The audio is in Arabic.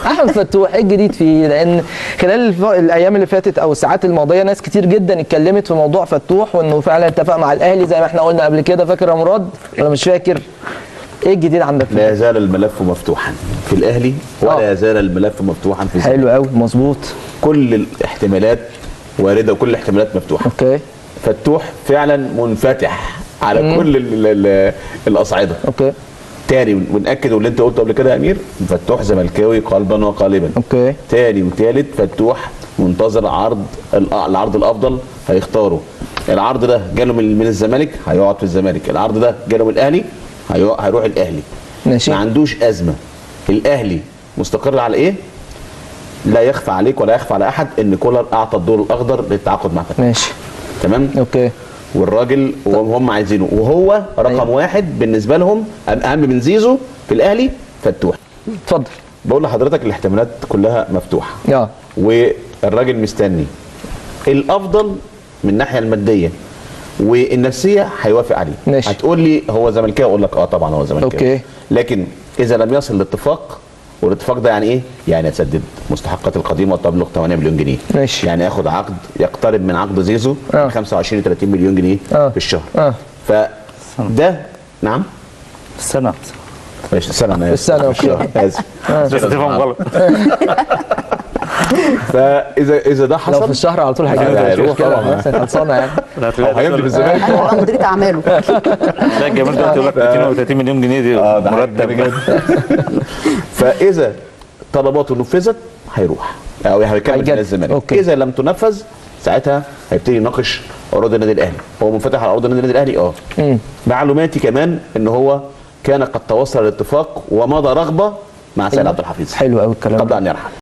احمد فتوح ايه الجديد فيه؟ لان خلال الايام اللي فاتت او الساعات الماضيه ناس كتير جدا اتكلمت في موضوع فتوح وانه فعلا اتفق مع الاهلي زي ما احنا قلنا قبل كده. فاكر يا مراد ولا مش فاكر؟ ايه الجديد عندك؟ لا يزال الملف مفتوحا في الاهلي ولا يزال الملف مفتوحا في الزمالك. حلو قوي، مظبوط. كل الاحتمالات وارده وكل الاحتمالات مفتوحه. اوكي. فتوح فعلا منفتح على كل الاصعده. اوكي. تاني ونأكد واللي انت قلته قبل كده يا امير، فتوح زملكاوي قلبا وقالبا. اوكي. تاني وتالت، فتوح منتظر العرض الافضل هيختاره. العرض ده جاله من الزمالك هيقعد في الزمالك، العرض ده جاله من الاهلي هيروح الاهلي. ماشي. ما عندوش ازمه. الاهلي مستقر على ايه؟ لا يخفى عليك ولا يخفى على احد ان كولر اعطى الضوء الاخضر للتعاقد مع فتوح. ماشي. تمام؟ اوكي. والراجل وهم عايزينه، وهو رقم واحد بالنسبه لهم، اهم من زيزو في الاهلي فتوح. اتفضل. بقول لحضرتك الاحتمالات كلها مفتوحه. والراجل مستني الافضل من الناحيه الماديه والنفسيه هيوافق عليه. ماشي. هتقول لي هو زملكاوي، اقول لك طبعا هو زملكاوي. اوكي. لكن اذا لم يصل لاتفاق، والاتفاق ده يعني ايه؟ يعني اسدد مستحقات القديمه وتبلغ 8 مليون جنيه. ماشي. يعني اخد عقد يقترب من عقد زيزو 25 30 مليون جنيه في الشهر. فده نعم السنه. ماشي السنه. انا السنه. اوكي. اسف. بس تفهم غلط. فاذا ده حصل لو في الشهر على طول هيروح طبعا. خلصانه يعني. هو هيمضي في الزمالك. هيبقى مديريه اعماله. لا الجمال ده يقول لك 230 مليون جنيه دي مرتب. فاذا طلباته نفذت هيروح او هيكمل في الزمالك. اذا لم تنفذ ساعتها هيبتدي يناقش عروض النادي الاهلي. هو منفتح على عروض النادي الاهلي. معلوماتي كمان ان هو كان قد توصل لاتفاق ومضى رغبه مع سيد عبد الحفيظ حلو قوي الكلام قبل ان يرحل.